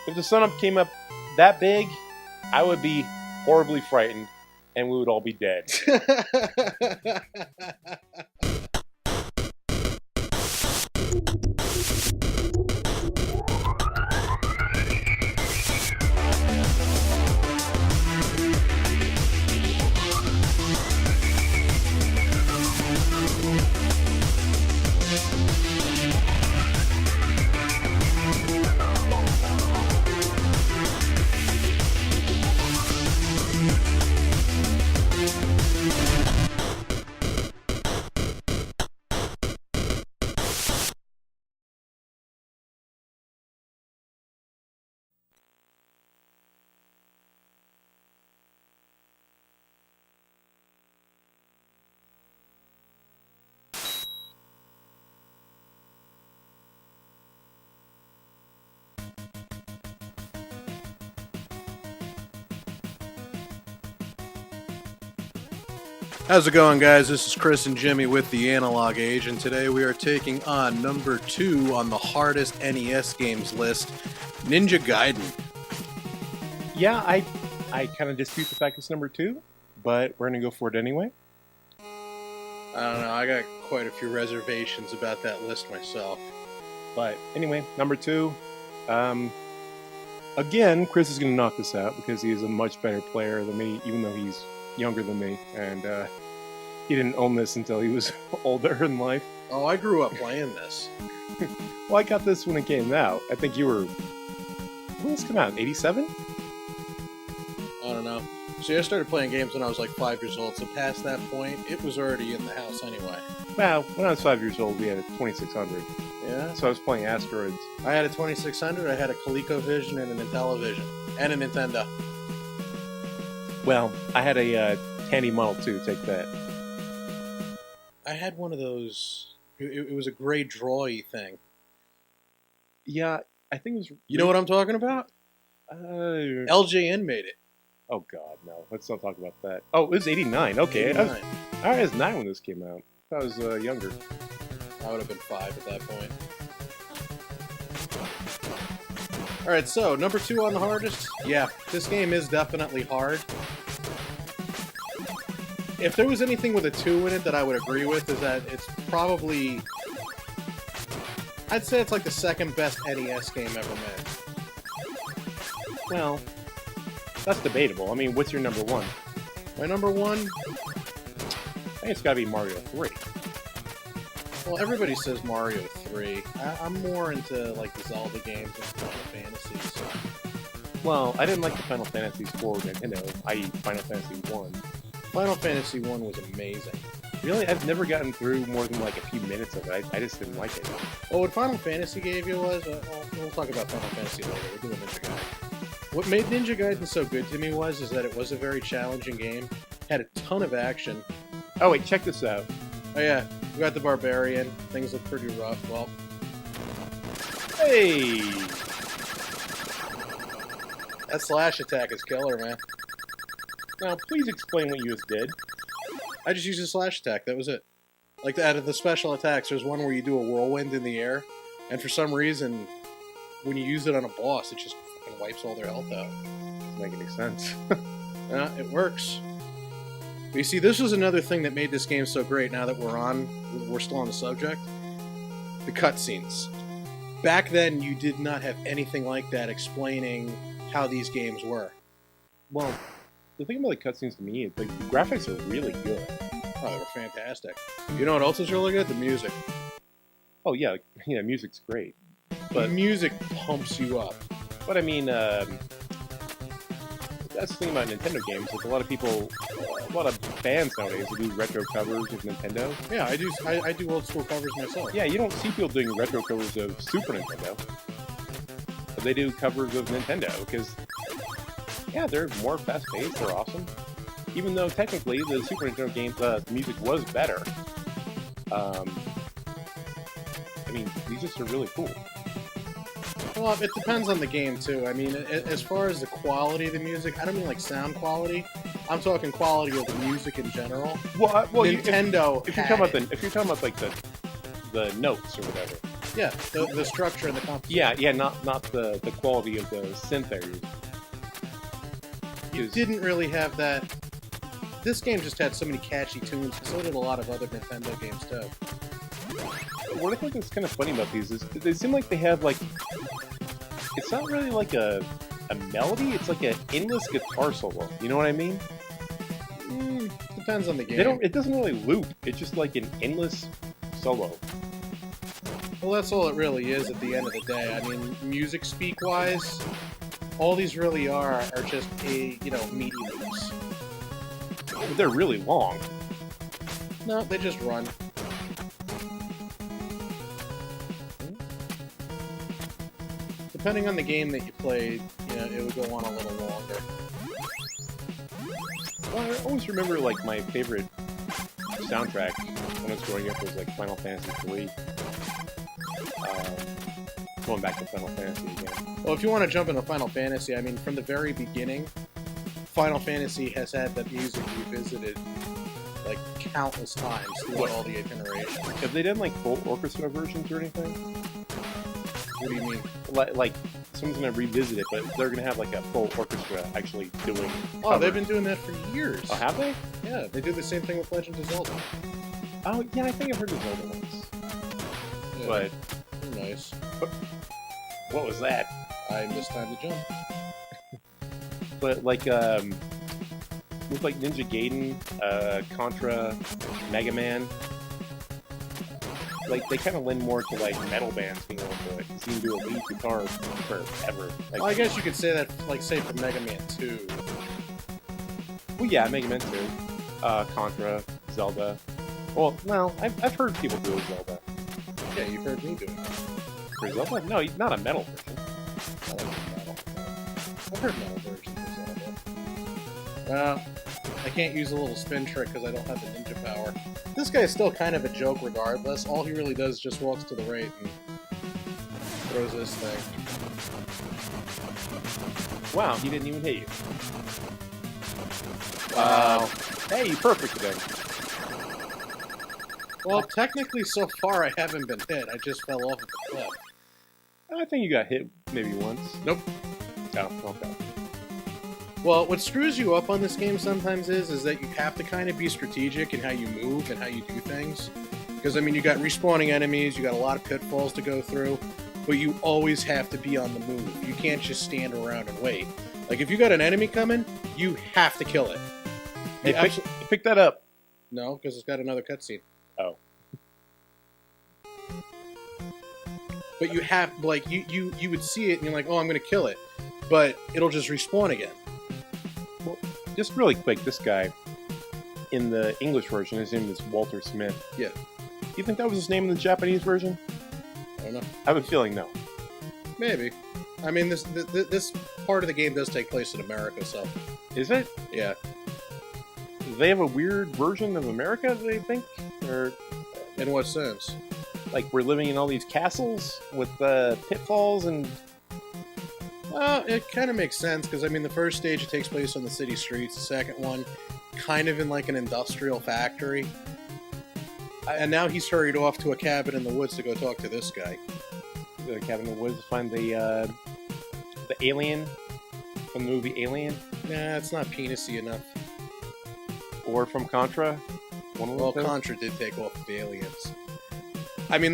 If the sun up came up that big, I would be horribly frightened, and we would all be dead. How's it going, guys? This is Chris and Jimmy with the Analog Age, and today we are taking on number 2 on the hardest NES games list, Ninja Gaiden. Yeah, I kind of dispute the fact it's number 2, but we're going to go for it anyway. I don't know, I got quite a few reservations about that list myself. But anyway, number 2. Again, Chris is going to knock this out because he is a much better player than me, even though he's younger than me, and he didn't own this until he was older in life. Oh, I grew up playing this. Well, I got this when it came out. I think you were... When did this come out? 87? I don't know. See, I started playing games when I was like 5 years old, so past that point, it was already in the house anyway. Well, when I was 5 years old, we had a 2600. Yeah? So I was playing Asteroids. I had a 2600, I had a ColecoVision and an Intellivision, and a Nintendo. Well, I had a Tandy Model 2, take that. I had one of those. It was a gray drawy thing. Yeah, I think it was... You know what I'm talking about? LJN made it. Oh, God, no. Let's not talk about that. Oh, it was 89. Okay. 89. I was 9 when this came out. I was younger. I would have been 5 at that point. Alright, so, number 2 on the hardest? Yeah, this game is definitely hard. If there was anything with a 2 in it that I would agree with, is that it's probably... I'd say it's like the second best NES game ever made. Well, that's debatable. I mean, what's your number 1? My number 1? I think it's gotta be Mario 3. Well, everybody says Mario 3. I'm more into, like, the Zelda games and Final Fantasy, so... Well, I didn't like the Final Fantasies for Nintendo, i.e. Final Fantasy 1. Final Fantasy 1 was amazing. Really? I've never gotten through more than, like, a few minutes of it. I just didn't like it. Well, what Final Fantasy gave you was... we'll talk about Final Fantasy later. We're doing Ninja Gaiden. What made Ninja Gaiden so good to me is that it was a very challenging game, had a ton of action. Oh, wait, check this out. Oh, yeah. We got the Barbarian. Things look pretty rough. Well... Hey! That slash attack is killer, man. Now, please explain what you just did. I just used a slash attack. That was it. Like, out of the special attacks, there's one where you do a whirlwind in the air, and for some reason, when you use it on a boss, it just fucking wipes all their health out. Doesn't make any sense. Yeah, it works. But you see, this was another thing that made this game so great, now that we're still on the subject. The cutscenes. Back then, you did not have anything like that explaining how these games were. Well, the thing about the cutscenes to me is the graphics are really good. Oh, they were fantastic. You know what else is really good? The music. Oh yeah, music's great. But music pumps you up. But I mean, that's the thing about Nintendo games. Like a lot of people, a lot of bands nowadays who do retro covers of Nintendo. Yeah, I do old school covers myself. Yeah, you don't see people doing retro covers of Super Nintendo. But they do covers of Nintendo because... Yeah, they're more fast-paced, they're awesome. Even though, technically, the Super Nintendo games, music was better. I mean, these just are really cool. Well, it depends on the game, too. I mean, as far as the quality of the music, I don't mean, like, sound quality. I'm talking quality of the music in general. Well, Nintendo if you're talking about like, the notes or whatever, Yeah, the structure and the composition. Yeah, not the quality of the synth they're using. You didn't really have that. This game just had so many catchy tunes, so did a lot of other Nintendo games too. What I think is kind of funny about these is they seem like they have like, it's not really like a melody, it's like an endless guitar solo. You know what I mean? Depends on the game. It doesn't really loop. It's just like an endless solo. Well, that's all it really is at the end of the day. I mean, music speak wise, all these really are just MIDI loops. But they're really long. No, they just run. Depending on the game that you played, it would go on a little longer. Well, I always remember like my favorite soundtrack when I was growing up was like Final Fantasy III. Going back to Final Fantasy again. Well, if you want to jump into Final Fantasy, I mean, from the very beginning, Final Fantasy has had the music revisited like countless times throughout all the iterations. Have they done like full orchestra versions or anything? What do you mean? Like someone's gonna revisit it, but they're gonna have like a full orchestra actually doing. Oh, they've been doing that for years. Oh, have they? Yeah, they do the same thing with Legend of Zelda. Oh, yeah, I think I've heard of Zelda once. Yeah, But they're nice. What was that? I missed time to jump. But like, with like Ninja Gaiden, Contra, Mega Man, like they kind of lend more to like metal bands being able to do it. 'Cause you can do a lead guitar forever. Like, Well, I guess you could say that, like, say for Mega Man 2. well, yeah, Mega Man 2, Contra, Zelda. Well, no, I've heard people do a Zelda. Yeah, you've heard me do it. For Zelda? No, not a metal version. I like metal. I've heard metal versions of Zelda. Well, I can't use a little spin trick because I don't have the ninja power. This guy's still kind of a joke regardless. All he really does is just walks to the right and throws this thing. Wow, he didn't even hit you. Wow. Hey, you perfect then. Well, technically, so far I haven't been hit. I just fell off of the cliff. I think you got hit maybe once. Nope. Oh, okay. Well, what screws you up on this game sometimes is that you have to kind of be strategic in how you move and how you do things. Because, I mean, you got respawning enemies, you got a lot of pitfalls to go through, but you always have to be on the move. You can't just stand around and wait. Like, if you got an enemy coming, you have to kill it. Hey, pick that up. No, because it's got another cutscene. Oh. But you have, like, you would see it and you're like, oh, I'm going to kill it. But it'll just respawn again. Well, just really quick, this guy, in the English version, his name is Walter Smith. Yeah. Do you think that was his name in the Japanese version? I don't know. I have a feeling no. Maybe. I mean, this part of the game does take place in America, so... Is it? Yeah. Do they have a weird version of America, do they think? Or, In what sense? like, we're living in all these castles with pitfalls and... Well, it kind of makes sense, because, I mean, the first stage, it takes place on the city streets. The second one, kind of in, like, an industrial factory. And now he's hurried off to a cabin in the woods to go talk to this guy. The cabin in the woods to find the alien from the movie Alien. Nah, it's not penisy enough. Or from Contra. One of Well, those. Contra did take off the aliens. I mean,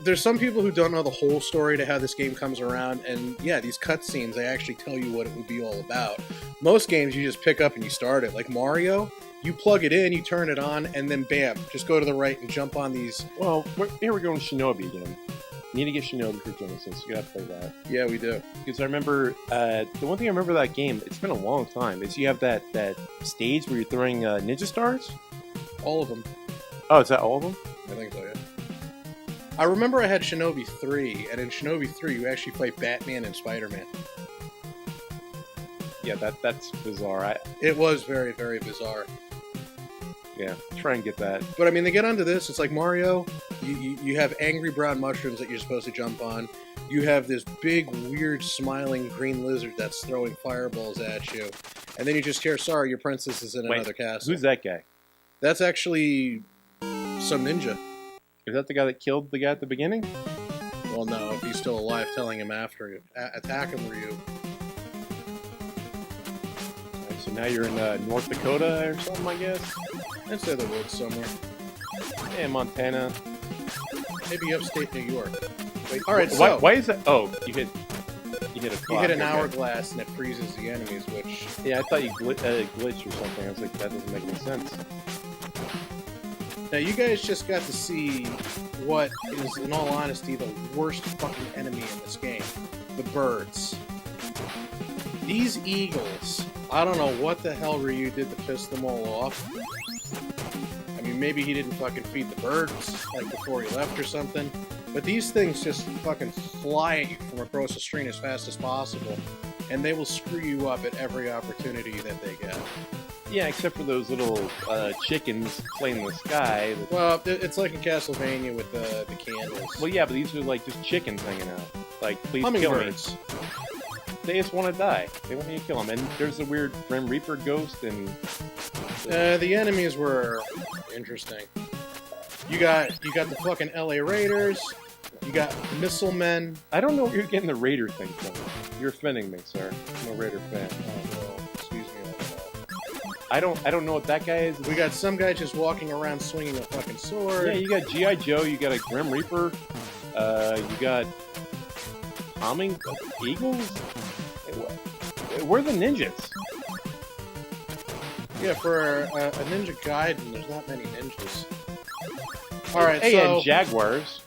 there's some people who don't know the whole story to how this game comes around, and yeah, these cutscenes, they actually tell you what it would be all about. Most games, you just pick up and you start it. Like Mario, you plug it in, you turn it on, and then bam, just go to the right and jump on these. Well, here we're going Shinobi again. Need to get Shinobi for Genesis. You gotta play that. Yeah, we do. Because I remember, the one thing I remember that game, it's been a long time, is you have that stage where you're throwing ninja stars? All of them. Oh, is that all of them? I think so, yeah. I remember I had Shinobi 3, and in Shinobi 3, you actually play Batman and Spider-Man. Yeah, that's bizarre. It was very, very bizarre. Yeah, try and get that. But I mean, they get onto this. It's like Mario. You have angry brown mushrooms that you're supposed to jump on. You have this big, weird, smiling green lizard that's throwing fireballs at you. And then you just hear, sorry, your princess is in another castle. Who's that guy? That's actually some ninja. Is that the guy that killed the guy at the beginning? he's still alive, telling him after attack him, Ryu. Alright, so now you're in North Dakota or something, I guess? Inside the woods somewhere. Yeah, Montana. Maybe upstate New York. Wait, Alright, so... Why is that? Oh, you hit a clock. You hit an okay. hourglass and it freezes the enemies, which... Yeah, I thought you glitched or something. I was like, that doesn't make any sense. Now, you guys just got to see what is, in all honesty, the worst fucking enemy in this game. The birds. These eagles, I don't know what the hell Ryu did to piss them all off. I mean, maybe he didn't fucking feed the birds, like, before he left or something. But these things just fucking fly at you from across the screen as fast as possible. And they will screw you up at every opportunity that they get. Yeah, except for those little chickens playing in the sky. Well, it's like in Castlevania with the candles. Well, yeah, but these are like just chickens hanging out. Like, please kill me. Hummingbirds. They just want to die. They want me to kill them. And there's a weird Grim Reaper ghost, and the enemies were interesting. You got the fucking LA Raiders. You got Missile Men. I don't know where you're getting the Raider thing from. You're offending me, sir. I'm a Raider fan. Oh, well, excuse me. I don't know what that guy is. We got some guy just walking around swinging a fucking sword. Yeah, you got G.I. Joe. You got a Grim Reaper. You got Humming Eagles. Where are the ninjas? Yeah, for a Ninja Gaiden, there's not many ninjas. Alright, hey, so... and Jaguars.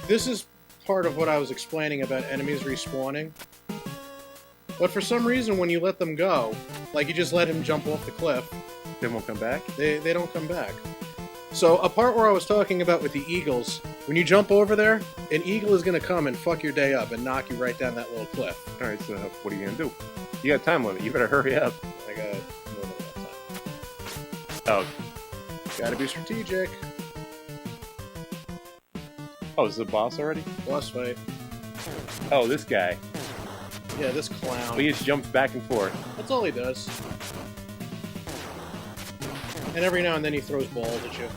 This is part of what I was explaining about enemies respawning. But for some reason, when you let them go, like you just let him jump off the cliff, They won't come back? they don't come back. So a part where I was talking about with the eagles, when you jump over there, an eagle is going to come and fuck your day up and knock you right down that little cliff. Alright, so what are you going to do? You got a time limit. You better hurry up. I got more than enough time. Oh. Gotta be strategic. Oh, is it the boss already? Boss fight. Oh, this guy. Yeah, this clown. He just jumps back and forth. That's all he does. And every now and then he throws balls at you.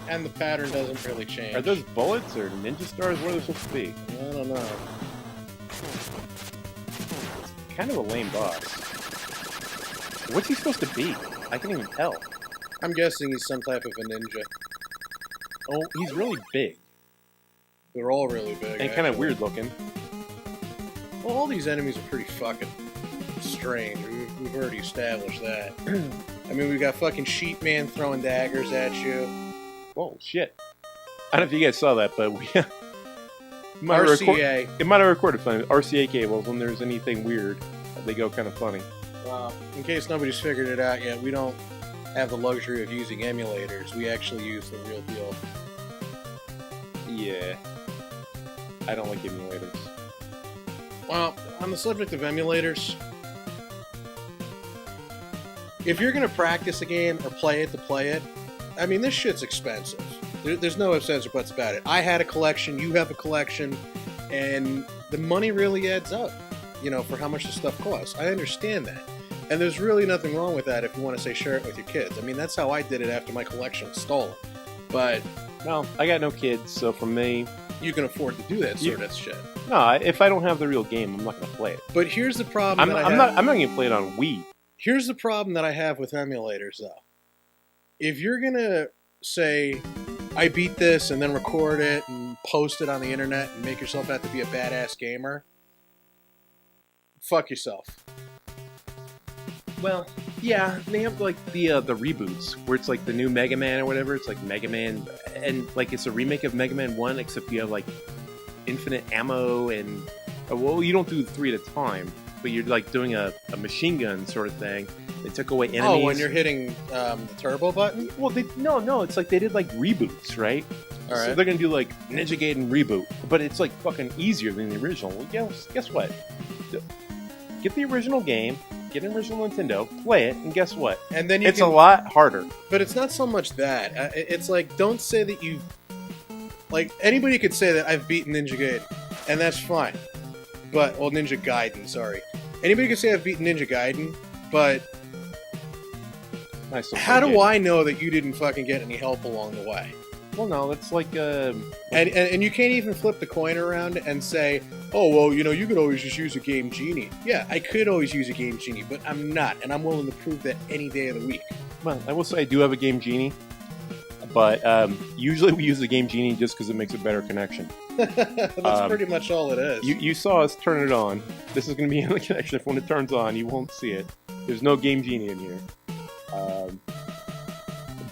And the pattern doesn't really change. Are those bullets or ninja stars? What are they supposed to be? I don't know. Kind of a lame boss. What's he supposed to be? I can't even tell. I'm guessing he's some type of a ninja. Oh, he's really big. They're all really big. And kind of weird looking. Well, all these enemies are pretty fucking strange. We've already established that. I mean, we've got fucking Sheep Man throwing daggers at you. Whoa, shit. I don't know if you guys saw that, but we... RCA. It might have recorded funny. RCA cables, when there's anything weird, they go kind of funny. In case nobody's figured it out yet, we don't have the luxury of using emulators. We actually use the real deal. Yeah. I don't like emulators. Well, on the subject of emulators, if you're going to practice a game or play it to play it, I mean, this shit's expensive. There's no ifs, ands, or buts about it. I had a collection, you have a collection, and the money really adds up, you know, for how much the stuff costs. I understand that. And there's really nothing wrong with that if you want to say share it with your kids. I mean, that's how I did it after my collection was stolen. But... well, I got no kids, so for me... you can afford to do that sort of shit. No, if I don't have the real game, I'm not going to play it. But here's the problem I'm not going to play it on Wii. Here's the problem that I have with emulators, though. If you're going to say, I beat this, and then record it, and post it on the internet, and make yourself out to be a badass gamer, fuck yourself. Well, yeah, they have like the reboots where it's like the new Mega Man or whatever. It's like Mega Man, and like it's a remake of Mega Man 1, except you have like infinite ammo and well, you don't do 3 at a time, but you're like doing a machine gun sort of thing. They took away enemies. Oh, when you're hitting the turbo button? Well, no, it's like they did like reboots, right? All right. So they're gonna do like Ninja Gaiden reboot, but it's like fucking easier than the original. Well, guess what? Get the original game. Get an original Nintendo, play it, and guess what? And then it's a lot harder. But it's not so much that. It's like, don't say that you... like, anybody could say that I've beaten Ninja Gaiden, and that's fine. But, well, Ninja Gaiden, sorry. Anybody could say I've beaten Ninja Gaiden, but... how do I know that you didn't fucking get any help along the way? Well, no, it's like And you can't even flip the coin around and say, oh, well, you know, you could always just use a Game Genie. Yeah, I could always use a Game Genie, but I'm not, and I'm willing to prove that any day of the week. well, I will say I do have a Game Genie, but usually we use the Game Genie just because it makes a better connection. That's pretty much all it is. You saw us turn it on. This is going to be in the connection. If when it turns on, you won't see it. There's no Game Genie in here.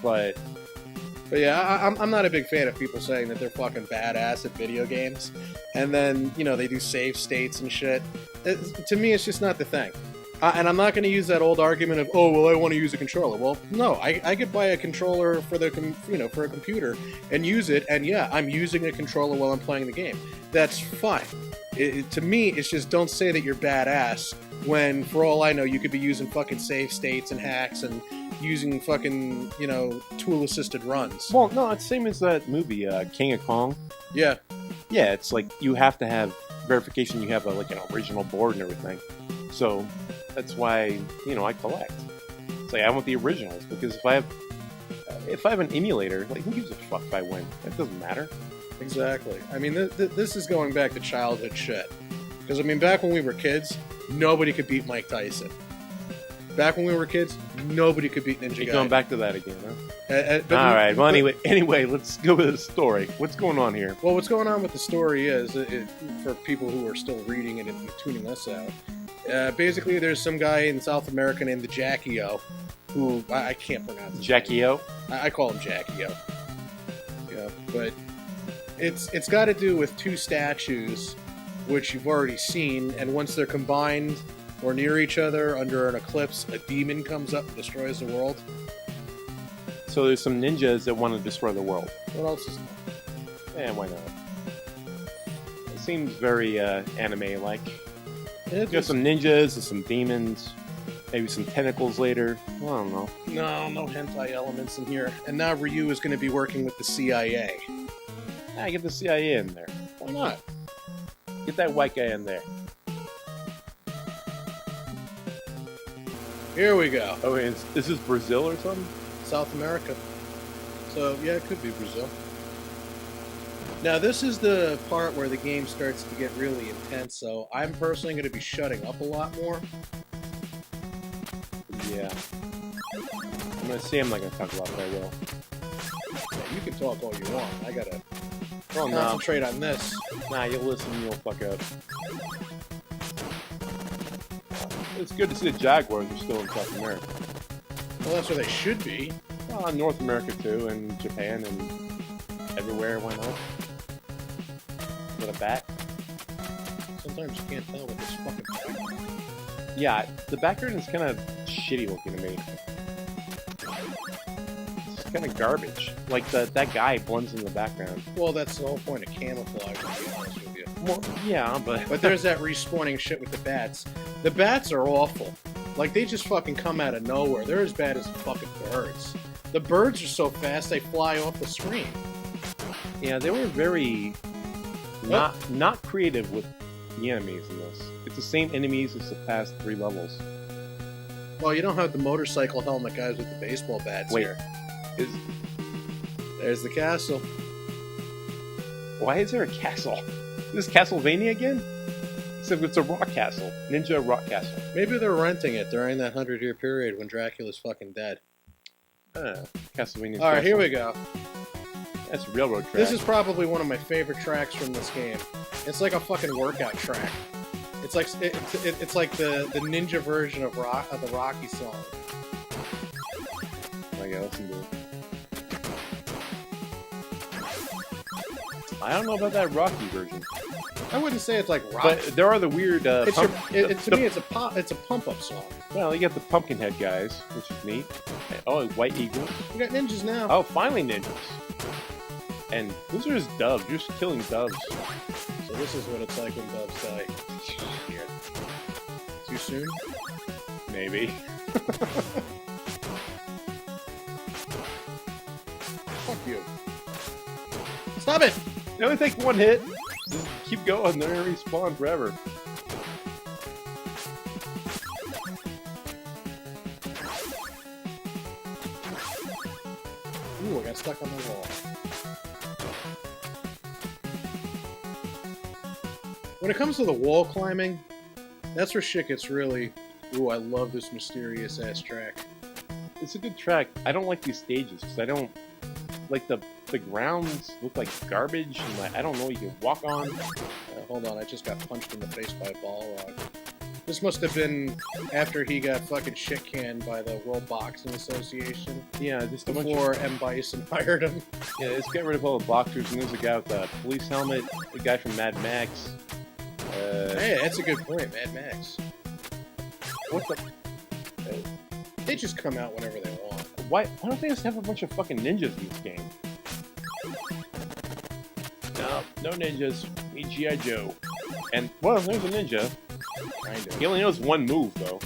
But yeah, I'm not a big fan of people saying that they're fucking badass at video games, and then, you know, they do save states and shit. To me, it's just not the thing. And I'm not going to use that old argument of, oh, well, I want to use a controller. Well, no, I could buy a controller for the for a computer and use it, and yeah, I'm using a controller while I'm playing the game. That's fine. To me, it's just don't say that you're badass when, for all I know, you could be using fucking save states and hacks and using fucking, you know, tool-assisted runs. well, no, it's the same as that movie, King of Kong. Yeah. Yeah, it's like you have to have verification. You have like an original board and everything. So that's why, you know, I collect. It's like I want the originals because if I have an emulator, like who gives a fuck if I win? It doesn't matter. Exactly. I mean, this is going back to childhood shit. Because, I mean, back when we were kids, nobody could beat Mike Tyson. Back when we were kids, nobody could beat Ninja Gaiden. You're going back to that again, huh? But All right. Well, anyway, let's go with the story. What's going on here? Well, what's going on with the story is, for people who are still reading it and tuning us out, basically there's some guy in South America named the Jackie O, who I can't pronounce his Jackie O? name. I call him Jackie O. Yeah, but it's got to do with two statues, which you've already seen, and once they're combined or near each other under an eclipse, a demon comes up and destroys the world. So there's some ninjas that want to destroy the world. What else is there? Eh, why not? It seems very anime-like. There's some ninjas, there's some demons, maybe some tentacles later. I don't know. No hentai elements in here. And now Ryu is going to be working with the CIA. Get the CIA in there. Why not? Get that white guy in there. Here we go. Oh, is this Brazil or something? South America. So, yeah, it could be Brazil. Now, this is the part where the game starts to get really intense, so I'm personally going to be shutting up a lot more. Yeah. I'm going to say I'm not going to talk a lot, but I will. Yeah, you can talk all you want. I got to Oh, no. concentrate on this. Nah, you'll listen and you'll fuck up. It's good to see the Jaguars are still in South America. Well, that's where they should be. Well, North America too, and Japan, and everywhere. Why not? With a bat? Sometimes you can't tell with this fucking background. Yeah, the background is kind of shitty looking to me. It's kind of garbage. Like that guy blends in the background. Well, that's the whole point of camouflage, to be honest with you. Well, yeah, but there's that respawning shit with the bats. The bats are awful. Like, they just fucking come out of nowhere. They're as bad as fucking birds. The birds are so fast they fly off the screen. Yeah, they were very not creative with the enemies in this. It's the same enemies as the past 3 levels. Well, you don't have the motorcycle helmet guys with the baseball bats here. There's the castle. Why is there a castle? Is this Castlevania again? Except it's a rock castle. Ninja rock castle. Maybe they're renting it during that 100-year period when Dracula's fucking dead. Castlevania. Alright, here we go. That's railroad track. This is probably one of my favorite tracks from this game. It's like a fucking workout track. It's like it's like the ninja version of the Rocky song. I gotta listen to it. I don't know about that Rocky version. I wouldn't say it's like Rocky. But there are the weird. To me, it's a pump-up song. Well, you got the Pumpkinhead guys, which is neat. Oh, White Eagle. We got ninjas now. Oh, finally ninjas. And those are just doves. You're just killing doves. So this is what it's like when doves die. Shit. Too soon? Maybe. Fuck you. Stop it! They only take 1 hit. Just keep going. They're gonna respawn forever. Ooh, I got stuck on the wall. When it comes to the wall climbing, that's where shit gets really... Ooh, I love this mysterious-ass track. It's a good track. I don't like these stages, because I don't... Like, the grounds look like garbage, and like, I don't know what you can walk on. Hold on, I just got punched in the face by a Balrog. This must have been after he got fucking shit-canned by the World Boxing Association. Yeah, just before M. Bison hired him. Yeah, let's get rid of all the boxers, and there's a guy with a police helmet, the guy from Mad Max. Hey, that's a good point, Mad Max. What the... They just come out whenever they want. Why don't they just have a bunch of fucking ninjas in this game? No ninjas. Need G.I. Joe. And, well, there's a ninja. Kind of. He only knows one move, though.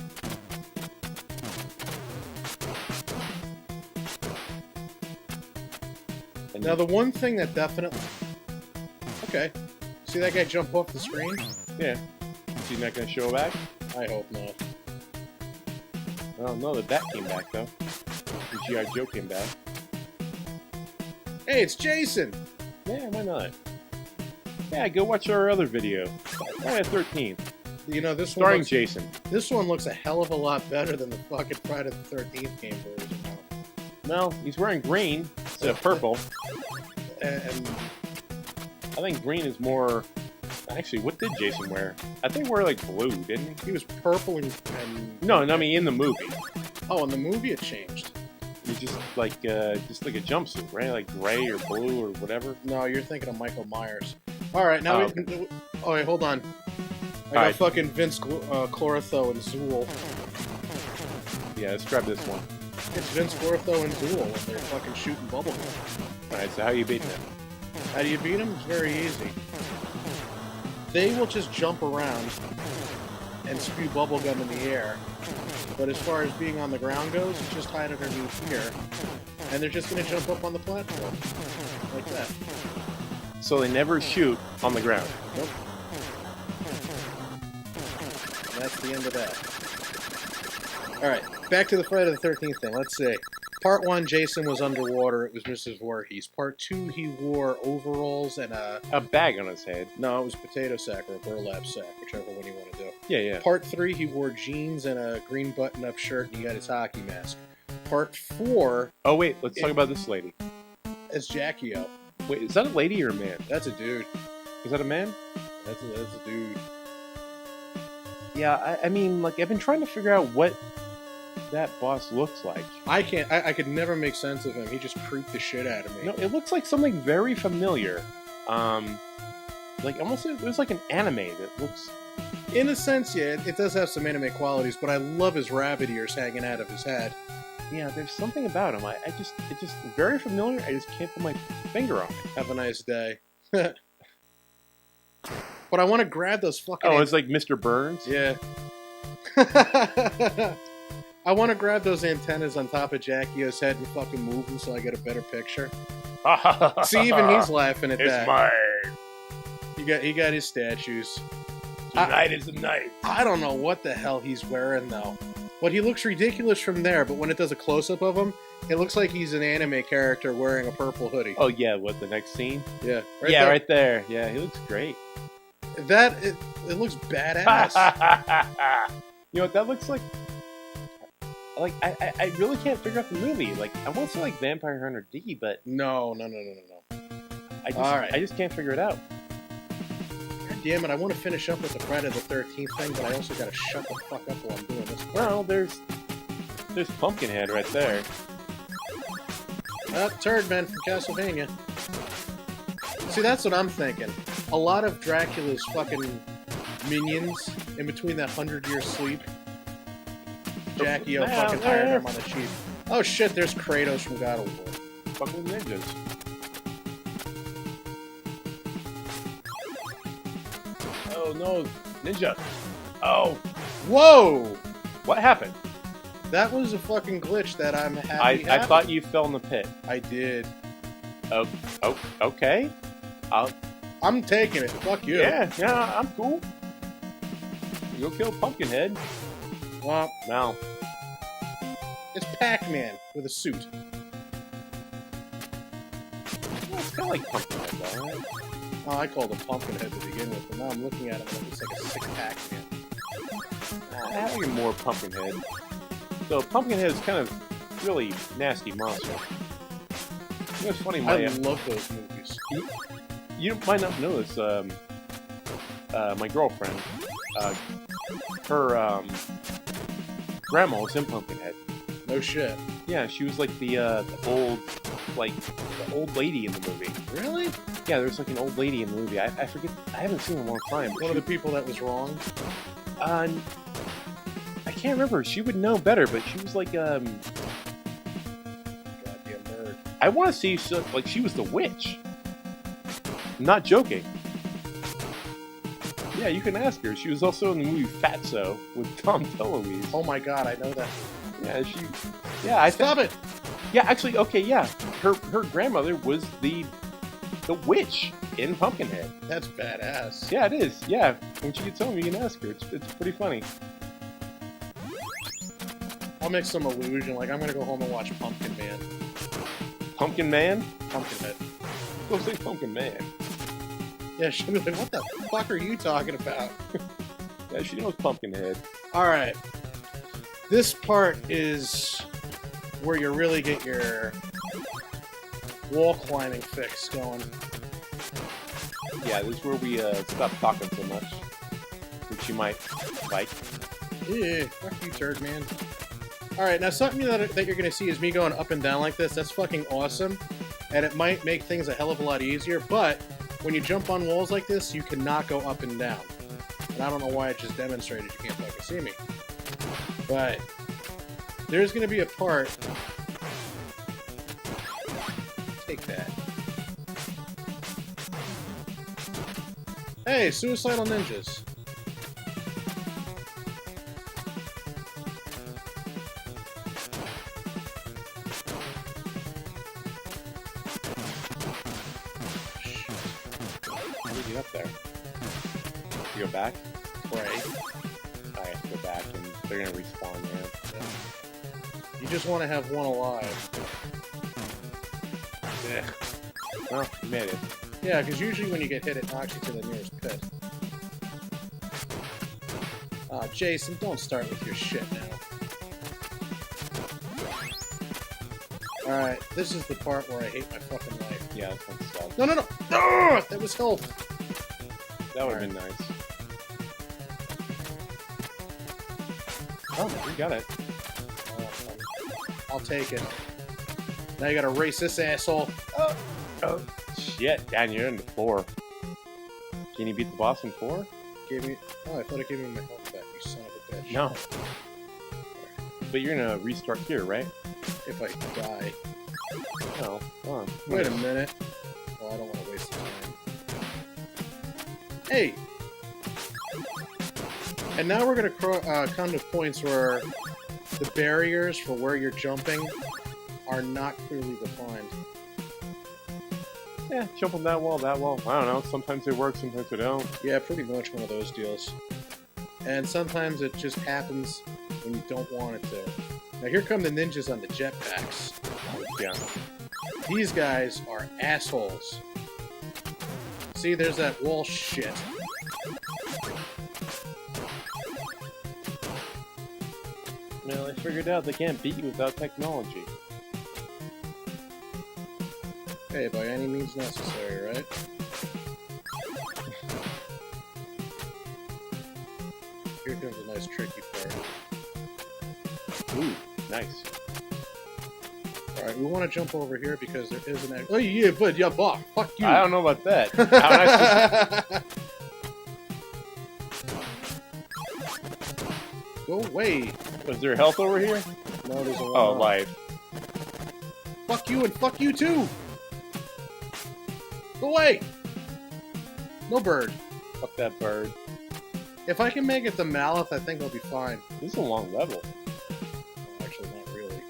And Now, the one thing that definitely... Okay. See that guy jump off the screen? yeah. Is he not gonna show back? I hope not. Oh, no, the bat came back, though. The G.I. Joe came back. Hey, it's Jason! Yeah, why not? Yeah, go watch our other video. Friday the 13th. You know, this one Starring looks, Jason. This one looks a hell of a lot better than the fucking Friday the 13th game version now. Well, he's wearing green instead of purple. And I think green is more... Actually, what did Jason wear? I think he wore, like, blue, didn't he? he was purple and No, I mean in the movie. Oh, in the movie it changed. He's just like a jumpsuit, right? Like gray or blue or whatever. No, you're thinking of Michael Myers. Alright, now oh, wait, hold on. I got Alright. fucking Vince Clortho and Zool. Yeah, let's grab this one. It's Vince Clortho and Zool when they're fucking shooting bubblegum. Alright, so how you beating him? How do you beat them? It's very easy. They will just jump around and spew bubblegum in the air. But as far as being on the ground goes, it's just hide underneath here. And they're just going to jump up on the platform. Like that. So they never shoot on the ground. Nope. And that's the end of that. Alright, back to the Friday the 13th thing. Let's see. Part 1, Jason was underwater. It was Mrs. Voorhees. Part 2, he wore overalls and A bag on his head. No, it was a potato sack or a burlap sack, whichever one you want to do. Yeah, yeah. Part 3, he wore jeans and a green button-up shirt, and he got his hockey mask. Part 4... Oh, wait, let's talk about this lady. It's Jackie O. Wait, is that a lady or a man? That's a dude. Is that a man? That's a dude. Yeah, I mean, like, I've been trying to figure out what that boss looks like. I can't... I could never make sense of him. He just creeped the shit out of me. No, it looks like something very familiar. Like, almost, it was like an anime that looks... In a sense, yeah, it does have some anime qualities, but I love his rabbit ears hanging out of his head. Yeah, there's something about him. It's just very familiar. I just can't put my finger on it. Have a nice day. But I want to grab those fucking... Oh, it's like Mr. Burns? Yeah. I want to grab those antennas on top of Jackie O's head and fucking move them so I get a better picture. See, even he's laughing at that. It's mine. He got his statues. Tonight is the night. I don't know what the hell he's wearing, though. But he looks ridiculous from there, but when it does a close-up of him, it looks like he's an anime character wearing a purple hoodie. Oh, yeah, what, the next scene? Yeah. Right there. Yeah, he looks great. It looks badass. You know what that looks like? Like, I really can't figure out the movie. Like, I want to say, like, Vampire Hunter D, but... No. I just can't figure it out. God damn it, I want to finish up with the Friday the 13th thing, but I also gotta shut the fuck up while I'm doing this. Well, there's Pumpkinhead right there. Turdman from Castlevania. See, that's what I'm thinking. A lot of Dracula's fucking minions in between that 100-year sleep. Jackie O fucking hired him on the cheap. Oh shit, there's Kratos from God of War. Fucking ninjas. Oh no, ninja. Oh. Whoa! What happened? That was a fucking glitch that I'm happy I thought you fell in the pit. I did. Oh, okay. I'm taking it. Fuck you. Yeah, I'm cool. You go kill Pumpkinhead. Well, Now. it's Pac-Man with a suit. Well, it's kind of like Pumpkinhead, though, right? Oh, I called him Pumpkinhead to begin with, but now I'm looking at him and it looks like a sick Pac-Man. I have more Pumpkinhead. So Pumpkinhead is kind of really nasty monster. You know, it's funny. I love those movies. You might not know this. My girlfriend, her grandma was in Pumpkinhead. No shit. Yeah, she was like the old lady in the movie. Really? Yeah, there's like an old lady in the movie. I forget. I haven't seen her in a long time. One of the people that was wrong. I can't remember. She would know better, but she was like Goddamn nerd. I want to say she was the witch. I'm not joking. Yeah, you can ask her. She was also in the movie Fatso with Tom DeLuise. Oh my god, I know that. Yeah, Yeah, Stop it! Yeah, actually, okay, yeah. Her grandmother was the witch in Pumpkinhead. That's badass. Yeah, it is. Yeah, when she gets home, you can ask her. It's pretty funny. I'll make some illusion, like I'm gonna go home and watch Pumpkin Man. Pumpkin Man? Pumpkinhead. Go say Pumpkin Man. Yeah, she'll be like, what the fuck are you talking about? Yeah, she knows Pumpkinhead. Alright. This part is where you really get your wall climbing fix going. Yeah, this is where we stop talking so much. Which you might like. Yeah, fuck you, turd man. Alright, now something that you're going to see is me going up and down like this. That's fucking awesome. And it might make things a hell of a lot easier, but when you jump on walls like this, you cannot go up and down. And I don't know why I just demonstrated. You can't fucking see me. But there's going to be a part... Take that. Hey, suicidal ninjas. How do you get up there? You go back? Pray. I have to go back and they're gonna respawn there. Yeah. You just want to have one alive. Yeah. Well, you made it. Yeah, because usually when you get hit, it knocks you to the nearest pit. Jason, don't start with your shit now. Alright, this is the part where I hate my fucking life. Yeah, this one sucks. No, no, no! Ah, that was health! That would have been nice. Oh, we got it. I'll take it. Now you gotta race this asshole. Oh, shit. Dan, you're in the 4. Can you beat the boss in 4? Gave me... Oh, I thought it gave me my health back, you son of a bitch. No. But you're gonna restart here, right? If I die. No. Come on. Wait a minute. Well, I don't want to waste the time. Hey! And now we're gonna come to points where the barriers for where you're jumping are not clearly defined. Yeah, jump on that wall, that wall. I don't know. Sometimes they work, sometimes they don't. Yeah, pretty much one of those deals. And sometimes it just happens when you don't want it to. Now here come the ninjas on the jetpacks. Yeah. These guys are assholes. See, there's that wall shit. Well, I figured out they can't beat you without technology. Hey, by any means necessary, right? Here comes a nice tricky part. Ooh, nice. Alright, we want to jump over here because there is an... Oh, yeah, bud, yeah, fuck you! I don't know about that. How would I Go away! Was there health over here? No, there's a lot. Oh, life. Fuck you and fuck you too! Go away! No bird. Fuck that bird. If I can make it to Malith, I think I'll be fine. This is a long level. Actually, not really.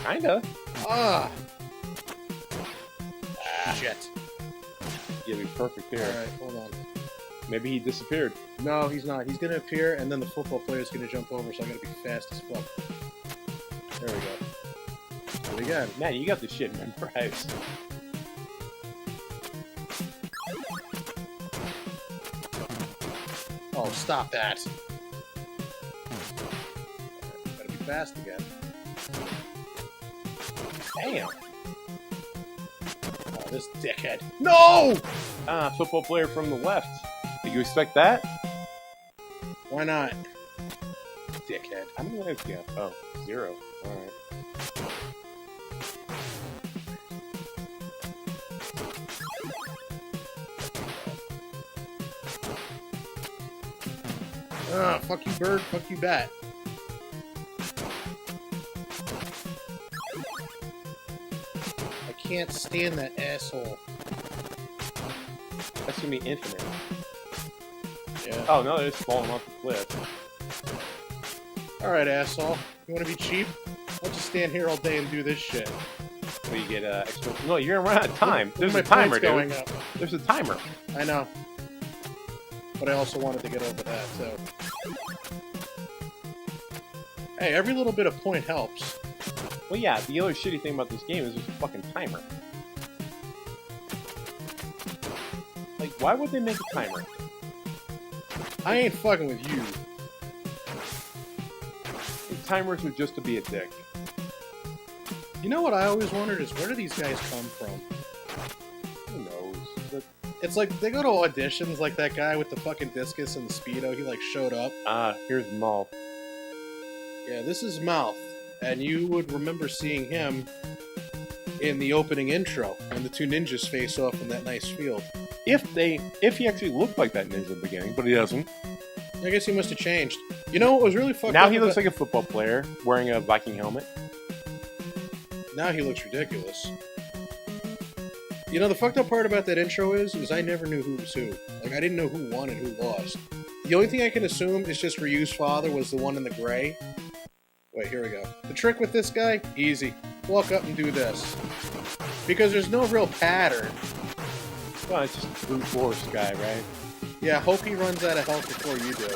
Kinda. Ah! Shit. You'll be perfect here. Alright, hold on. Maybe he disappeared. No, he's not. He's gonna appear, and then the football player's gonna jump over, so I gotta be fast as fuck. There we go. Do it again. Man, you got this shit memorized. Oh, stop that. Gotta be fast again. Damn. Oh, this dickhead. No! Ah, football player from the left. Did you expect that? Why not? Dickhead. I don't know if you have. Oh, 0. Alright. Ah, fuck you, bird. Fuck you, bat. I can't stand that asshole. That's gonna be infinite. Yeah. Oh, no, they're just falling off the cliff. Alright, asshole. You wanna be cheap? I'll just stand here all day and do this shit. So you get extra. No, you're gonna run out of time. Look at There's my a timer, points going dude. up. There's a timer. I know. But I also wanted to get over that, so... Hey, every little bit of point helps. Well, yeah, the other shitty thing about this game is there's a fucking timer. Like, why would they make a timer? I ain't fucking with you. The timers are just to be a dick. You know what I always wondered is where do these guys come from? Who knows? But, It's like they go to auditions like that guy with the fucking discus and the Speedo, he like showed up. here's Maul. Yeah, this is Mouth. And you would remember seeing him in the opening intro when the two ninjas face off in that nice field. If he actually looked like that ninja in the beginning, but he doesn't. I guess he must have changed. You know what was really fucked up? Now he looks like a football player wearing a Viking helmet. Now he looks ridiculous. You know, the fucked up part about that intro is I never knew who was who. Like, I didn't know who won and who lost. The only thing I can assume is just Ryu's father was the one in the gray. Wait, here we go. The trick with this guy? Easy. Walk up and do this. Because there's no real pattern. Well, it's just brute force guy, right? Yeah, hope he runs out of health before you do.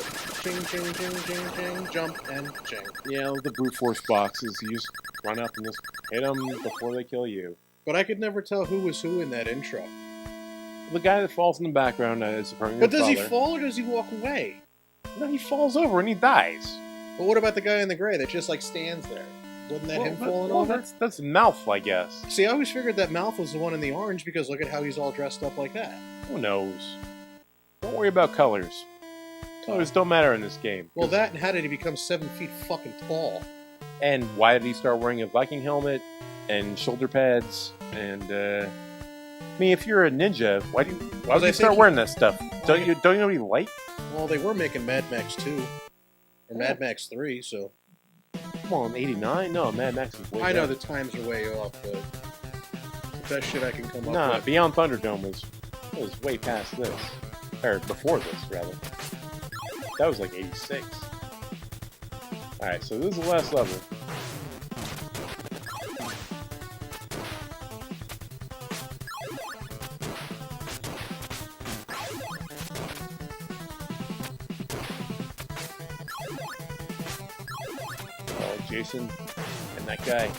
Ching, ching, ching, ching, ching, jump, and ching. Yeah, the brute force boxes. You just run up and just hit them before they kill you. But I could never tell who was who in that intro. The guy that falls in the background is apparently But the does he father. fall or does he walk away? No, he falls over and he dies. But what about the guy in the gray that just like stands there? Wasn't that him falling over? That's Mouth, I guess. See, I always figured that Mouth was the one in the orange because look at how he's all dressed up like that. Who knows? Don't worry about colors. Colors don't matter in this game. Well, that and how did he become 7 feet fucking tall? And why did he start wearing a Viking helmet and shoulder pads? And I mean, if you're a ninja, why would you start wearing that stuff? Don't you know what he like? Well, they were making Mad Max 2 or Mad Max 3, so Come on, 89? No, Mad Max is way I know better. the times are way off, but the best shit I can come up Nah, with. Beyond Thunderdome was way past this. Or before this, rather. That was like 86. Alright, so this is the last level. Oh, Jason and that guy.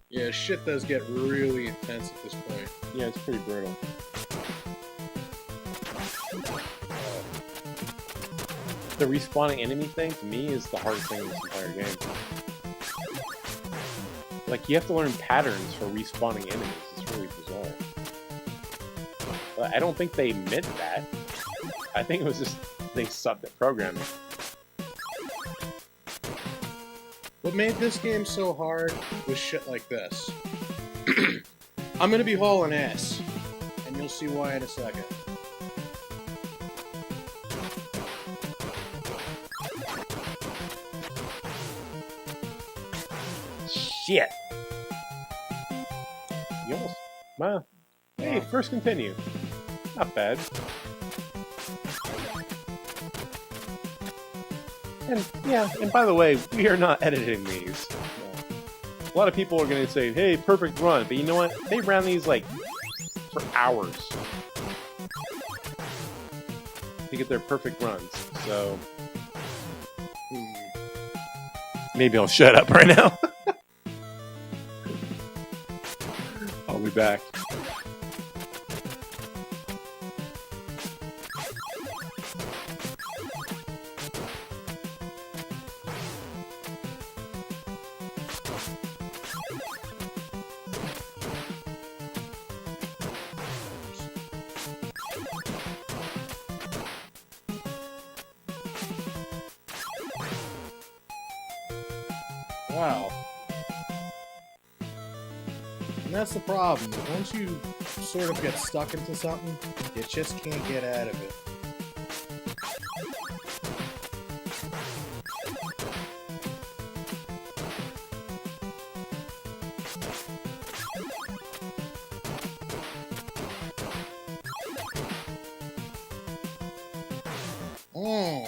Yeah, shit does get really intense at this point. Yeah, it's pretty brutal. The respawning enemy thing, to me, is the hardest thing in this entire game. Like, you have to learn patterns for respawning enemies. It's really bizarre. But I don't think they meant that. I think it was just they sucked at programming. What made this game so hard was shit like this. I'm gonna be hauling ass, and you'll see why in a second. Shit! You almost... Well, hey, first continue. Not bad. And, yeah, and by the way, we are not editing these. A lot of people are going to say, hey, perfect run, but you know what? They ran these, like, for hours to get their perfect runs, so... Maybe I'll shut up right now. I'll I'll be back. Wow. And that's the problem. Once you sort of get stuck into something, you just can't get out of it. Oh.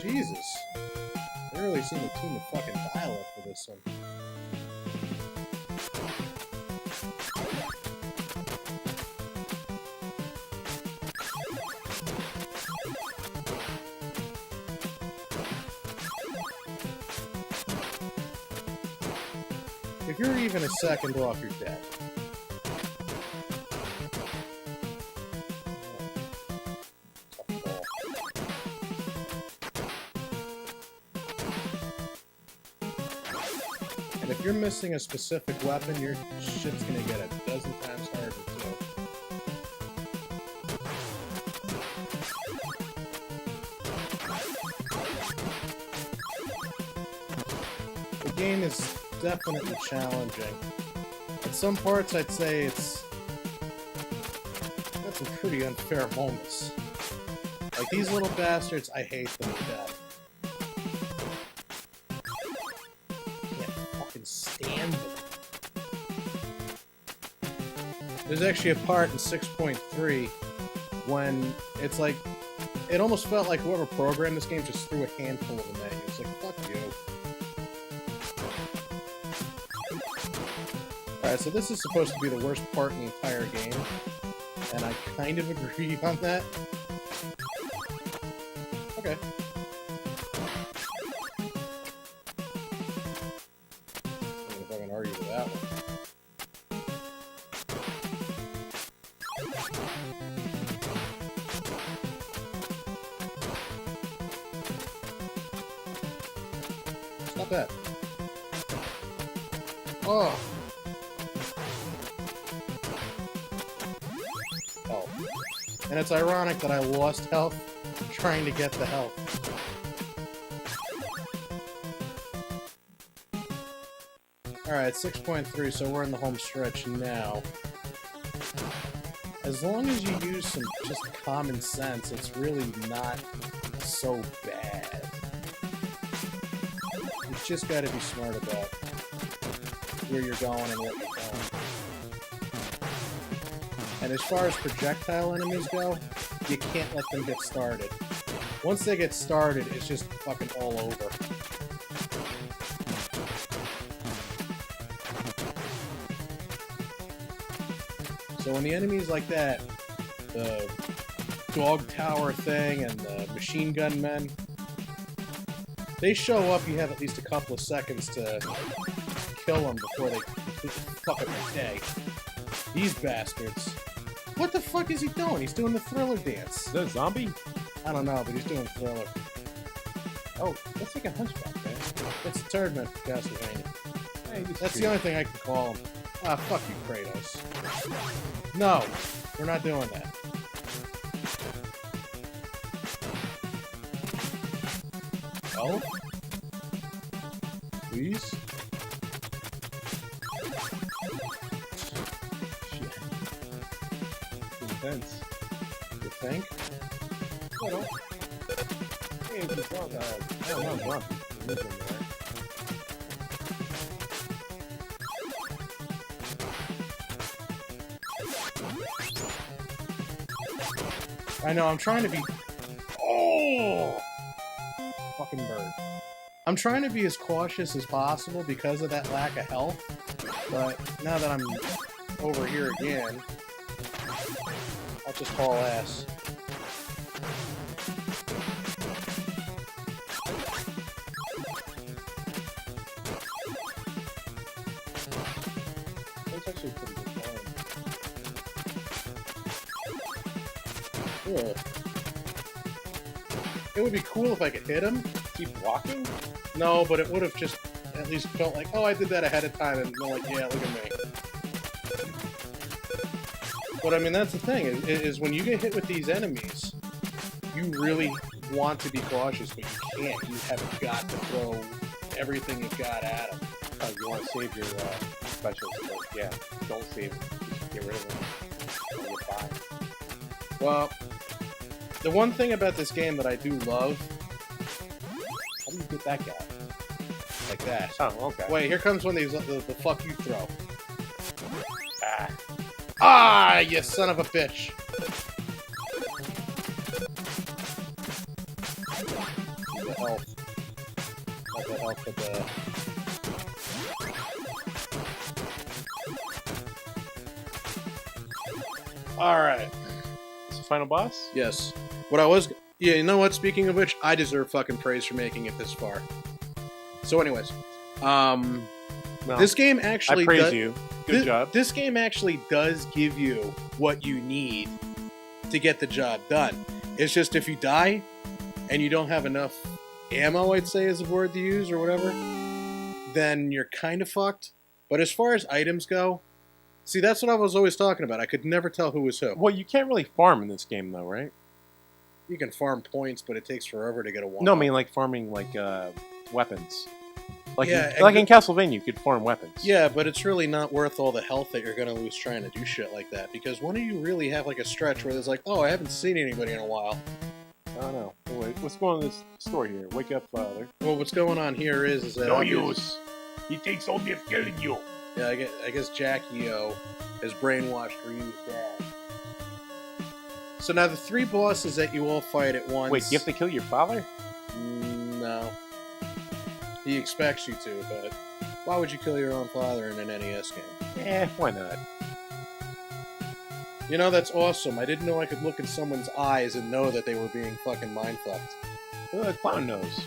Jesus. They really seem to tune the fucking dial up for this one. If you're even a second off, you're dead. And if you're missing a specific weapon, your shit's gonna get a dozen times harder too. The game is definitely challenging. At some parts, I'd say it's got some pretty unfair moments. Like these little bastards, I hate them to death. Stand them. There's actually a part in 6.3 when it's like, it almost felt like whoever programmed this game just threw a handful of them at you. It's like, fuck you. Alright, so this is supposed to be the worst part in the entire game, and I kind of agree on that. Okay. If I can argue with that one. Stop that. Oh. Oh. And it's ironic that I lost health trying to get the health. Alright, 6.3, so we're in the home stretch now. As long as you use some just common sense, it's really not so bad. You just gotta be smart about where you're going and what you're doing. And as far as projectile enemies go, you can't let them get started. Once they get started, it's just fucking all over. So when the enemies like that, the dog tower thing and the machine gun men, they show up, you have at least a couple of seconds to kill them before they fuck up your day. These bastards. What the fuck is he doing? He's doing the Thriller dance. Is that a zombie? I don't know, but he's doing Thriller. Oh, that's like a hunchback, man. It's a Turdman from Castlevania. Hey, That's the only thing I can call him. Ah, fuck you, Kratos. No, we're not doing that. Oh? Please? Shit. Intense. You think? Little. Hey, it's just not, I don't know, drunk. There. I know, I'm trying to be... Oh! I'm trying to be as cautious as possible because of that lack of health, but now that I'm over here again, I'll just haul ass. That's actually a pretty good plan. Yeah. It would be cool if I could hit him. Keep walking? No, but it would have just at least felt like, oh, I did that ahead of time, and been like, yeah, look at me. But I mean, that's the thing, is when you get hit with these enemies, you really want to be cautious, but you can't. You have got to throw everything you've got at them. Oh, you want to save your specials, but yeah, don't save them. Just get rid of them. Or you're fine. Well, the one thing about this game that I do love... How do you get that guy? Like that. Oh, okay. Wait, here comes one of these, the fuck you throw. Ah. Ah, you son of a bitch! The health. Not the health, but the... Alright. Is the final boss? Yes. What I was... Yeah, you know what? Speaking of which, I deserve fucking praise for making it this far. So anyways. Well, This game actually... I praise you. Good job. This game actually does give you what you need to get the job done. It's just if you die, and you don't have enough ammo, I'd say is a word to use, or whatever, then you're kind of fucked. But as far as items go... See, that's what I was always talking about. I could never tell who was who. Well, you can't really farm in this game, though, right? You can farm points, but it takes forever to get a one. No, I mean like farming like weapons. Like Yeah, in Castlevania, you could farm weapons. Yeah, but it's really not worth all the health that you're going to lose trying to do shit like that. Because when do you really have like a stretch where there's like, oh, I haven't seen anybody in a while? I don't know. Wait, what's going on in this story here? Wake up, Father. Well, what's going on here is that... No use. He takes only of killing you. Yeah, I guess Jackie-O has brainwashed Ryu's dad. So now the three bosses that you all fight at once... Wait, you have to kill your father? No. He expects you to, but why would you kill your own father in an NES game? Why not? You know, that's awesome. I didn't know I could look in someone's eyes and know that they were being fucking mind-fucked. Clown nose.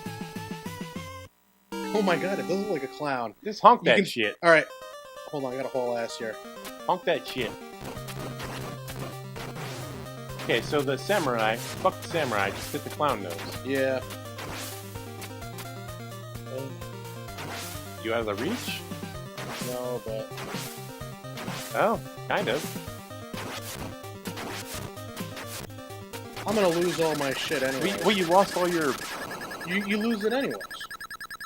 Oh my god, it does look like a clown. Just honk that shit. Alright. Hold on, I got a whole ass here. Honk that shit. Okay, so the samurai, fuck the samurai, just hit the clown nose. Yeah. You out of the reach? No, but... Oh, kind of. I'm gonna lose all my shit anyway. Well, you lost all your... You lose it anyways.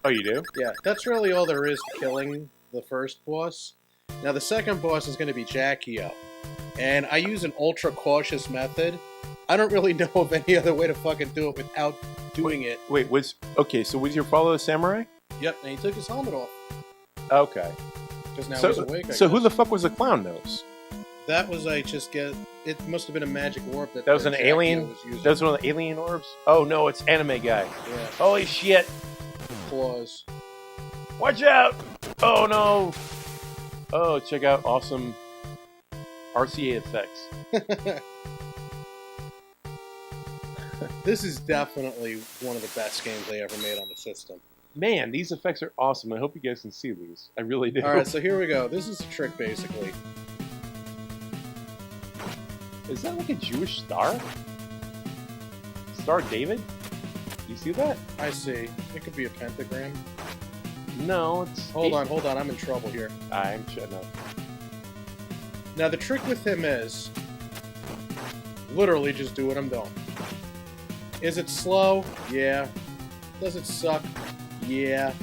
Oh, you do? Yeah, that's really all there is to killing the first boss. Now, the second boss is going to be Jackie-O. And I use an ultra-cautious method. I don't really know of any other way to fucking do it without doing it. Wait, okay, so was your follow a samurai? Yep, and he took his helmet off. Okay. Because now he's awake, So who the fuck was the clown nose? That was, it must have been a magic orb that was an Jackie-O alien? was using. That was one of the alien orbs? Oh no, it's anime guy. Yeah, Holy shit! claws. Watch out! Oh no! Oh, check out awesome RCA effects. This is definitely one of the best games they ever made on the system. Man, these effects are awesome. I hope you guys can see these. I really do. Alright, so here we go. This is a trick, basically. Is that like a Jewish star? Star David? You see that? I see. It could be a pentagram. No, it's... Hold on, I'm in trouble here. I'm shutting up. Now, the trick with him is... literally just do what I'm doing. Is it slow? Yeah. Does it suck? Yeah.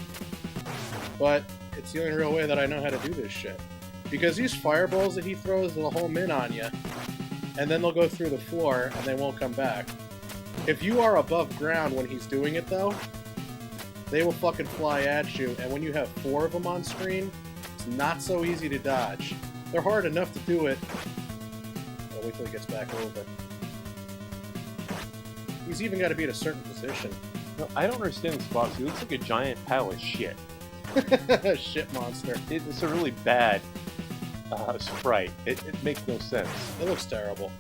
But it's the only real way that I know how to do this shit. Because these fireballs that he throws, they'll home in on you, and then they'll go through the floor, and they won't come back. If you are above ground when he's doing it, though, they will fucking fly at you, and when you have 4 of them on screen, it's not so easy to dodge. They're hard enough to do it. I'll wait till he gets back over. He's even got to be at a certain position. No, I don't understand this boss. He looks like a giant pile of shit. Shit monster. It's a really bad sprite. It makes no sense. It looks terrible.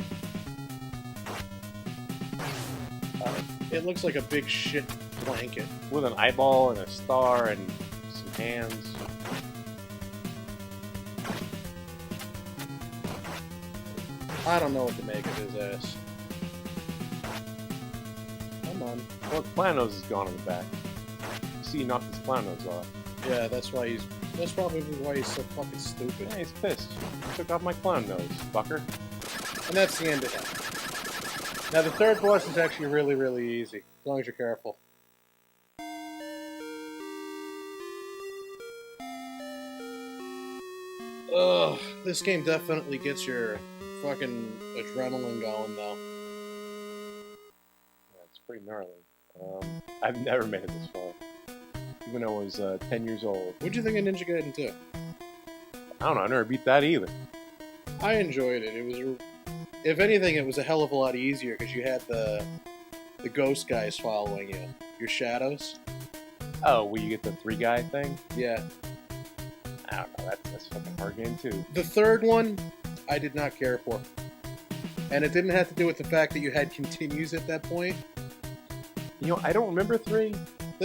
It looks like a big shit blanket. With an eyeball and a star and some hands. I don't know what to make of his ass. Come on. Well, his clown nose is gone in the back. See, he knocked his clown nose off. Yeah, that's probably why he's so fucking stupid. Yeah, he's pissed. Took off my clown nose, fucker. And that's the end of him. Now the third boss is actually really, really easy, as long as you're careful. Ugh, this game definitely gets your fucking adrenaline going, though. Yeah, it's pretty gnarly. I've never made it this far. Even though I was 10 years old. What'd you think of Ninja Gaiden 2? I don't know, I never beat that either. I enjoyed it. It was, if anything, it was a hell of a lot easier because you had the ghost guys following you, your shadows. Oh, will you get the 3-guy thing? Yeah. I don't know, that's a fucking hard game too. The third one, I did not care for. And it didn't have to do with the fact that you had continues at that point. You know, I don't remember 3.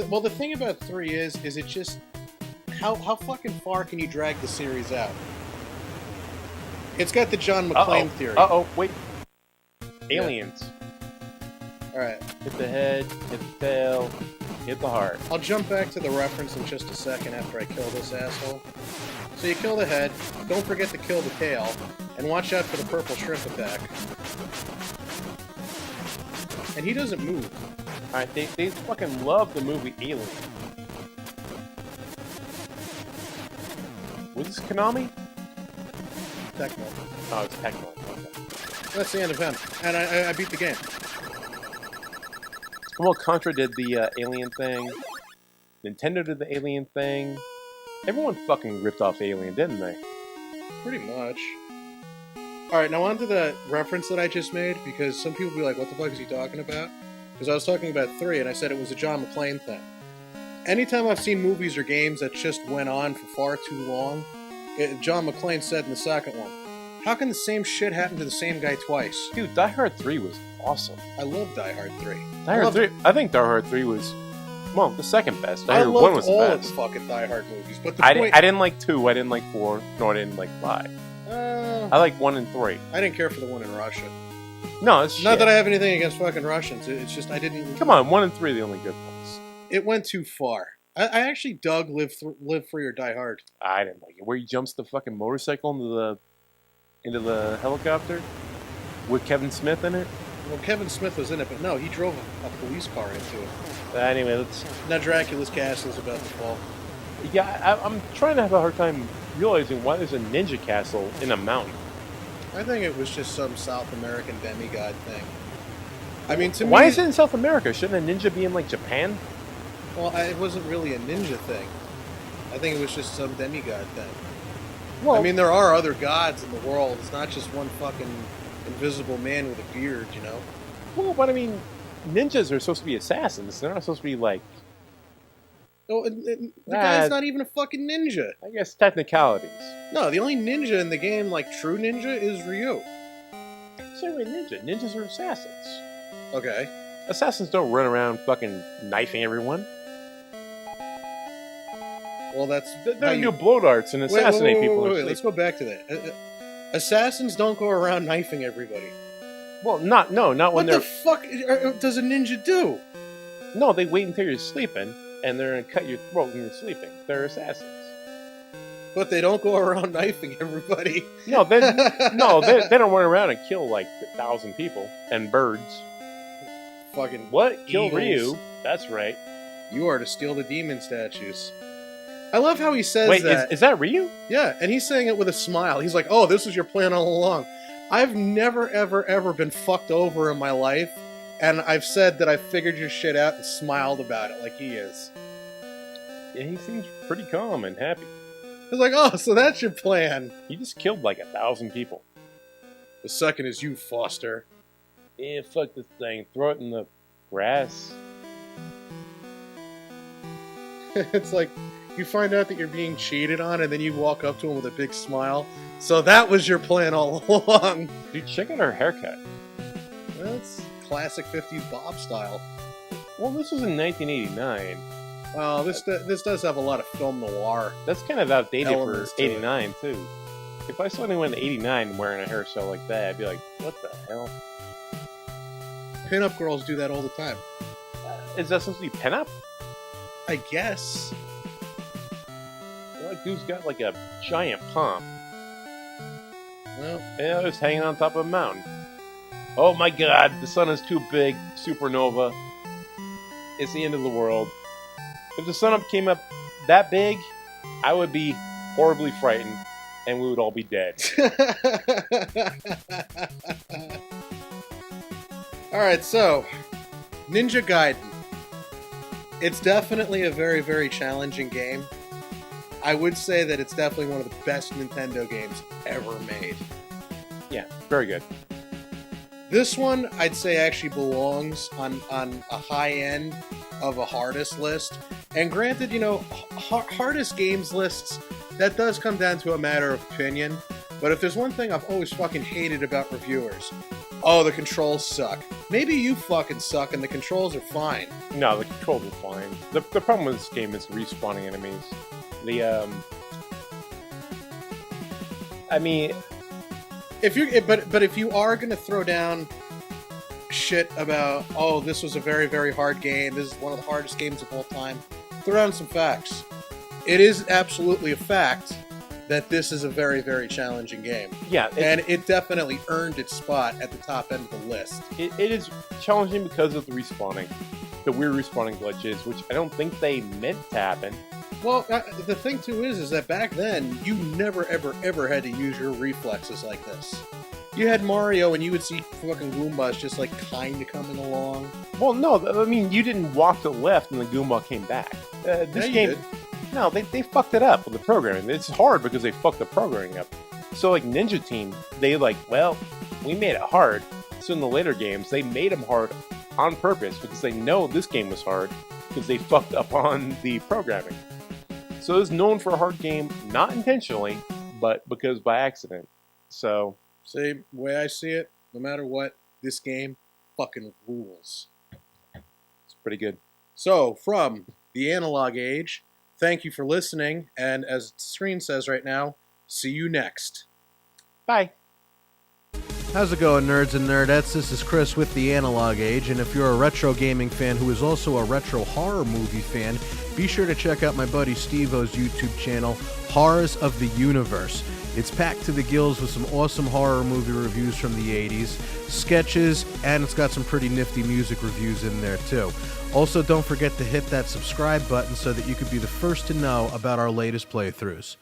Well, the thing about 3 is it just... How fucking far can you drag the series out? It's got the John McClane theory. Uh-oh, wait. Aliens. Alright. Hit the head, hit the tail, hit the heart. I'll jump back to the reference in just a second after I kill this asshole. So you kill the head, don't forget to kill the tail, and watch out for the purple shrimp attack. And he doesn't move. Alright, they fucking love the movie Alien. Was this Konami? Tecmo. Oh, it's Tecmo. Okay. That's the end of him. And I beat the game. Well, Contra did the Alien thing. Nintendo did the Alien thing. Everyone fucking ripped off Alien, didn't they? Pretty much. Alright, now on to the reference that I just made, because some people will be like, what the fuck is he talking about? Because I was talking about 3, and I said it was a John McClane thing. Anytime I've seen movies or games that just went on for far too long, John McClane said in the second one, how can the same shit happen to the same guy twice? Dude, Die Hard 3 was awesome. I love Die Hard 3. Die Hard 3, I think Die Hard 3 was, well, the second best. Die I Hard loved 1 was the all of best. the fucking Die Hard movies, but I didn't like 2, I didn't like 4, nor I didn't like 5. I like 1 and 3. I didn't care for the one in Russia. No, it's Not shit. that I have anything against fucking Russians. It's just I didn't... Come on, 1 and 3 are the only good ones. It went too far. I actually dug Live Free or Die Hard. I didn't like it. Where he jumps the fucking motorcycle into the helicopter with Kevin Smith in it. Well, Kevin Smith was in it, but no, he drove a police car into it. Anyway, let's... Now Dracula's castle is about to fall. Yeah, I'm trying to have a hard time realizing why there's a ninja castle in a mountain. I think it was just some South American demigod thing. I mean, to me... Why is it in South America? Shouldn't a ninja be in, like, Japan? Well, it wasn't really a ninja thing. I think it was just some demigod thing. Well, I mean, there are other gods in the world. It's not just one fucking invisible man with a beard, you know? well, but I mean, ninjas are supposed to be assassins. They're not supposed to be, like... Oh, the guy's not even a fucking ninja. I guess technicalities. No, the only ninja in the game, like true ninja, is Ryu. Same way ninja. Ninjas are assassins. Okay. Assassins don't run around fucking knifing everyone. Well, that's... They do blow darts and assassinate people. Wait, let's go back to that. Assassins don't go around knifing everybody. Well, not when What they're... the fuck does a ninja do? No, they wait until you're sleeping, and they're gonna cut your throat when you're sleeping. They're assassins. But they don't go around knifing everybody. No, they don't run around and kill like 1,000 people and birds. Fucking What? Kill eagles. Ryu? That's right. You are to steal the demon statues. I love how he says Wait, that. is that Ryu? Yeah, and he's saying it with a smile. He's like, oh, this was your plan all along. I've never, ever, ever been fucked over in my life, and I've said that I figured your shit out and smiled about it like he is. Yeah, he seems pretty calm and happy. He's like, oh, so that's your plan. He just killed like 1,000 people. The second is you, Foster. Yeah, fuck this thing. Throw it in the grass. It's like you find out that you're being cheated on, and then you walk up to him with a big smile. So that was your plan all along. Dude, check out her haircut. That's classic 50s Bob style. Well, this was in 1989. Well, this does have a lot of film noir. That's kind of outdated for Elements to it. 89, too. If I saw anyone in 89 wearing a hairstyle like that, I'd be like, what the hell? Pinup girls do that all the time. Is that supposed to be pinup? I guess. Like, dude's got like a giant pump. Well, Yeah, it's hanging on top of a mountain. Oh my god, the sun is too big. Supernova. It's the end of the world. If the sun came up that big, I would be horribly frightened, and we would all be dead. Alright, so, Ninja Gaiden. It's definitely a very, very challenging game. I would say that it's definitely one of the best Nintendo games ever made. Yeah, very good. This one, I'd say, actually belongs on a high end of a hardest list. And granted, you know, hardest games lists, that does come down to a matter of opinion. But if there's one thing I've always fucking hated about reviewers, oh, the controls suck. Maybe you fucking suck and the controls are fine. No, the controls are fine. The problem with this game is respawning enemies. I mean, If you're, but if you are gonna throw down shit about, oh, this was a very, very hard game, this is one of the hardest games of all time, throw down some facts. It is absolutely a fact that this is a very, very challenging game. yeah, And it definitely earned its spot at the top end of the list. it is challenging because of the respawning. The weird respawning glitches, which I don't think they meant to happen. Well, the thing too is that back then, you never, ever, ever had to use your reflexes like this. You had Mario and you would see fucking Goombas just like kinda coming along. Well, no, I mean, you didn't walk to the left and the Goomba came back. This Yeah, you game, did. no, they fucked it up with the programming. It's hard because they fucked the programming up. So, like, Ninja Team, they like, well, we made it hard. So in the later games, they made them hard on purpose because they know this game was hard because they fucked up on the programming. So it's known for a hard game, not intentionally, but because by accident. So, See, the way I see it, no matter what, this game fucking rules. it's pretty good. So, from the analog age, thank you for listening, and as the screen says right now, see you next. Bye. How's it going, nerds and nerdettes? This is Chris with the Analog Age, and if you're a retro gaming fan who is also a retro horror movie fan, be sure to check out my buddy Steve-O's YouTube channel, Horrors of the Universe. It's packed to the gills with some awesome horror movie reviews from the 80s, sketches, and it's got some pretty nifty music reviews in there too. Also, don't forget to hit that subscribe button so that you could be the first to know about our latest playthroughs.